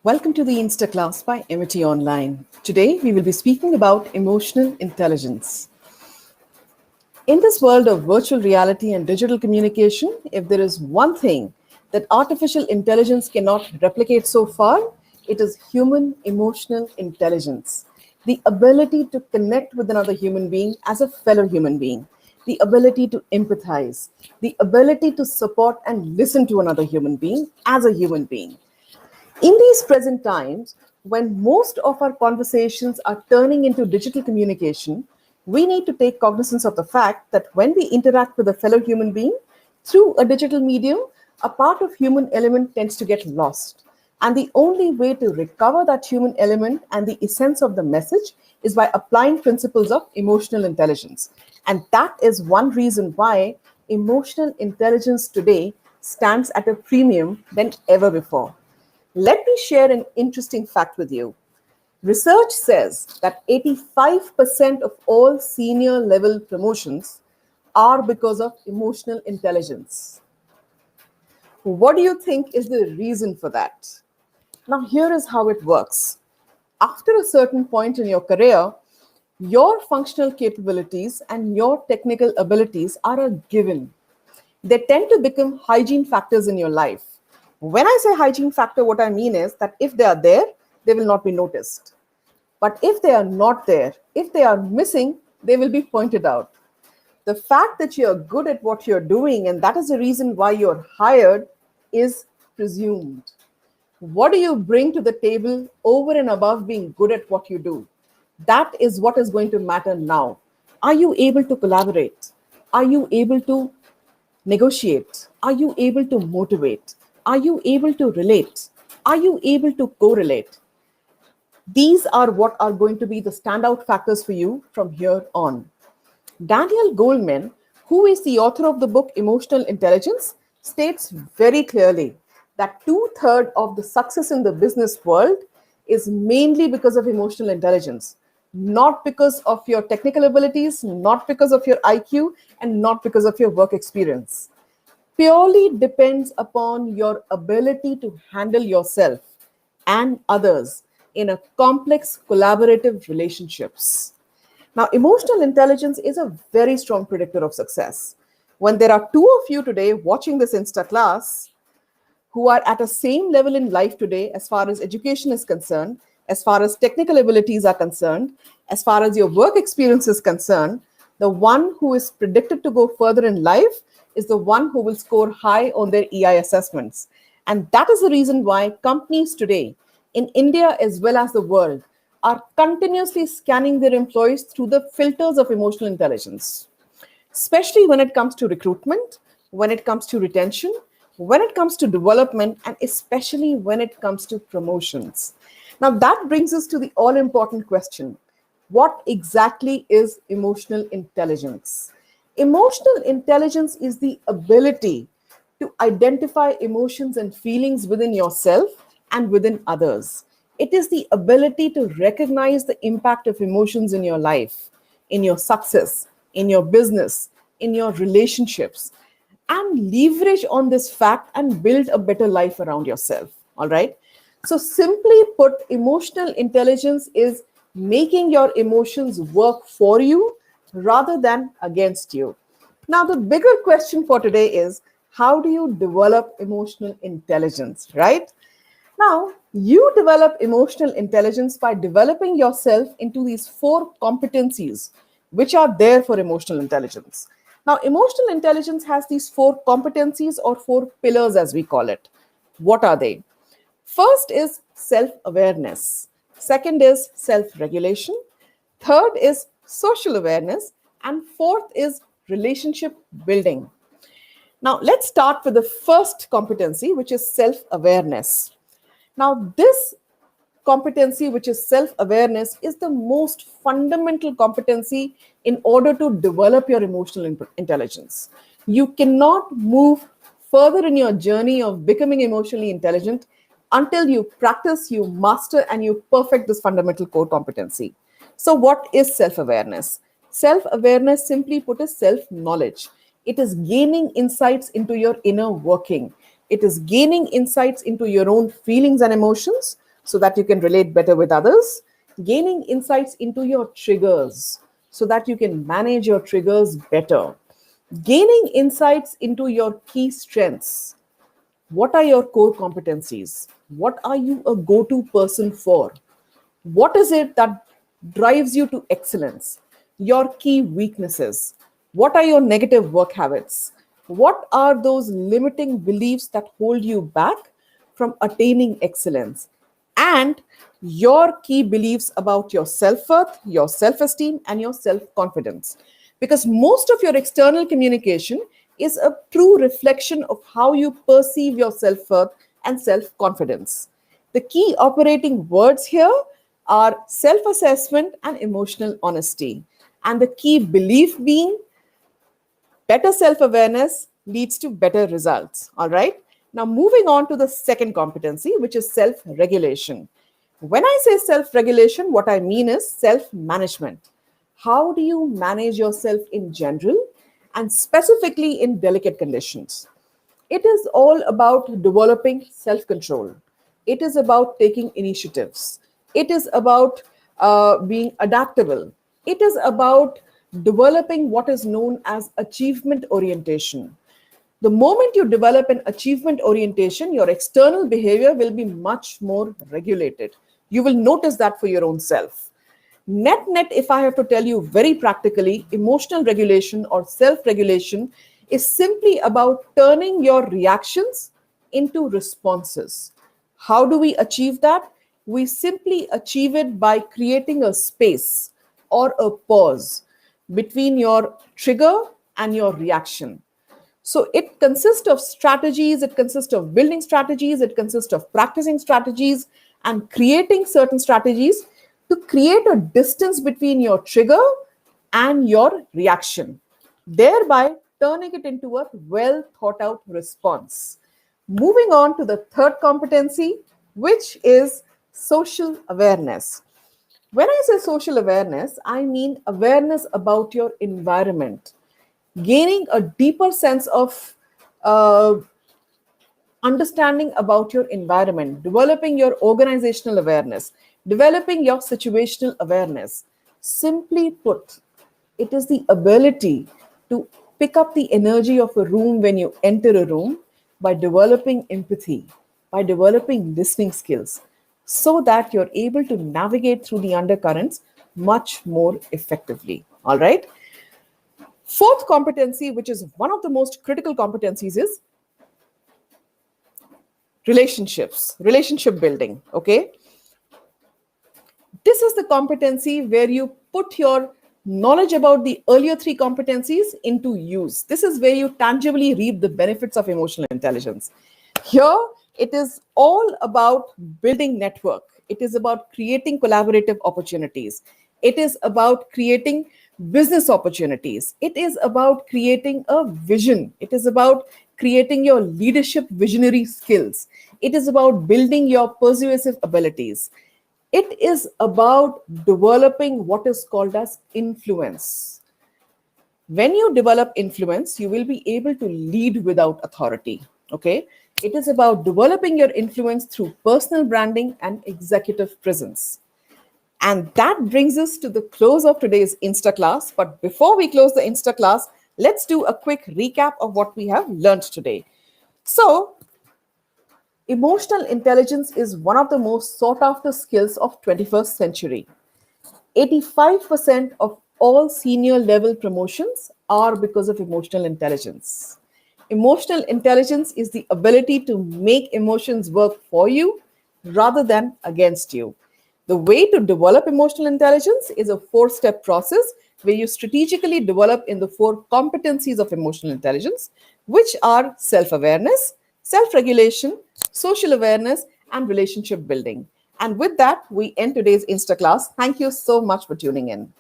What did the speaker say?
Welcome to the InstaClass by MIT Online. Today, we will be speaking about emotional intelligence. In this world of virtual reality and digital communication, if there is one thing that artificial intelligence cannot replicate so far, it is human emotional intelligence. The ability to connect with another human being as a fellow human being, the ability to empathize, the ability to support and listen to another human being as a human being. In these present times, when most of our conversations are turning into digital communication, we need to take cognizance of the fact that when we interact with a fellow human being through a digital medium, a part of human element tends to get lost. And the only way to recover that human element and the essence of the message is by applying principles of emotional intelligence. And that is one reason why emotional intelligence today stands at a premium than ever before. Let me share an interesting fact with you. Research says that 85% of all senior level promotions are because of emotional intelligence. What do you think is the reason for that? Now, here is how it works. After a certain point in your career, your functional capabilities and your technical abilities are a given. They tend to become hygiene factors in your life. When I say hygiene factor, what I mean is that if they are there, they will not be noticed. But if they are not there, if they are missing, they will be pointed out. The fact that you're good at what you're doing, and that is the reason why you're hired, is presumed. What do you bring to the table over and above being good at what you do? That is what is going to matter now. Are you able to collaborate? Are you able to negotiate? Are you able to motivate? Are you able to relate? Are you able to correlate? These are what are going to be the standout factors for you from here on. Daniel Goleman, who is the author of the book Emotional Intelligence, states very clearly that two-thirds of the success in the business world is mainly because of emotional intelligence, not because of your technical abilities, not because of your IQ, and not because of your work experience. Purely depends upon your ability to handle yourself and others in a complex collaborative relationships. Now, emotional intelligence is a very strong predictor of success. When there are two of you today watching this Insta class who are at a same level in life today as far as education is concerned, as far as technical abilities are concerned, as far as your work experience is concerned, the one who is predicted to go further in life is the one who will score high on their EI assessments. And that is the reason why companies today, in India as well as the world, are continuously scanning their employees through the filters of emotional intelligence, especially when it comes to recruitment, when it comes to retention, when it comes to development, and especially when it comes to promotions. Now, that brings us to the all important question: what exactly is emotional intelligence? Emotional intelligence is the ability to identify emotions and feelings within yourself and within others. It is the ability to recognize the impact of emotions in your life, in your success, in your business, in your relationships, and leverage on this fact and build a better life around yourself. All right. So, simply put, emotional intelligence is making your emotions work for you rather than against you. Now, the bigger question for today is, how do you develop emotional intelligence, right? Now, you develop emotional intelligence by developing yourself into these four competencies which are there for emotional intelligence. Now, emotional intelligence has these four competencies or four pillars, as we call it. What are they? First is self awareness, second is self regulation, third is social awareness, and fourth is relationship building. Now, let's start with the first competency, which is self awareness. Now, this competency, which is self awareness, is the most fundamental competency in order to develop your emotional intelligence. You cannot move further in your journey of becoming emotionally intelligent until you practice, you master, and you perfect this fundamental core competency. So, what is self awareness? Self awareness, simply put, is self knowledge. It is gaining insights into your inner working. It is gaining insights into your own feelings and emotions, so that you can relate better with others. Gaining insights into your triggers so that you can manage your triggers better. Gaining insights into your key strengths. What are your core competencies? What are you a go to person for? What is it that drives you to excellence? Your key weaknesses. What are your negative work habits? What are those limiting beliefs that hold you back from attaining excellence? And your key beliefs about your self worth, your self esteem, and your self confidence. Because most of your external communication is a true reflection of how you perceive your self worth and self confidence. The key operating words here are self assessment and emotional honesty. And the key belief being better self awareness leads to better results. All right. Now, moving on to the second competency, which is self regulation. When I say self regulation, what I mean is self management. How do you manage yourself in general and specifically in delicate conditions? It is all about developing self control. It is about taking initiatives. It is about being adaptable. It is about developing what is known as achievement orientation. The moment you develop an achievement orientation, your external behavior will be much more regulated. You will notice that for your own self. Net, if I have to tell you very practically, emotional regulation or self regulation is simply about turning your reactions into responses. How do we achieve that? We simply achieve it by creating a space or a pause between your trigger and your reaction. So it consists of strategies, it consists of building strategies, it consists of practicing strategies and creating certain strategies to create a distance between your trigger and your reaction, thereby turning it into a well thought out response. Moving on to the third competency, which is social awareness. When I say social awareness, I mean awareness about your environment, gaining a deeper sense of uh, understanding about your environment, developing your organizational awareness, developing your situational awareness. Simply put, it is the ability to pick up the energy of a room when you enter a room by developing empathy, by developing listening skills, so that you're able to navigate through the undercurrents much more effectively. All right. Fourth competency, which is one of the most critical competencies, is relationships, relationship building. Okay. This is the competency where you put your knowledge about the earlier three competencies into use. This is where you tangibly reap the benefits of emotional intelligence. Here, it is all about building network. It is about creating collaborative opportunities. It is about creating business opportunities. It is about creating a vision. It is about creating your leadership visionary skills. It is about building your persuasive abilities. It is about developing what is called as influence. When you develop influence, you will be able to lead without authority. Okay. It is about developing your influence through personal branding and executive presence. And that brings us to the close of today's InstaClass. But before we close the InstaClass, let's do a quick recap of what we have learned today. So, emotional intelligence is one of the most sought after skills of 21st century. 85% of all senior level promotions are because of emotional intelligence. Emotional intelligence is the ability to make emotions work for you rather than against you. The way to develop emotional intelligence is a four-step process where you strategically develop in the four competencies of emotional intelligence, which are self-awareness, self-regulation, social awareness, and relationship building. And with that, we end today's InstaClass. Thank you so much for tuning in.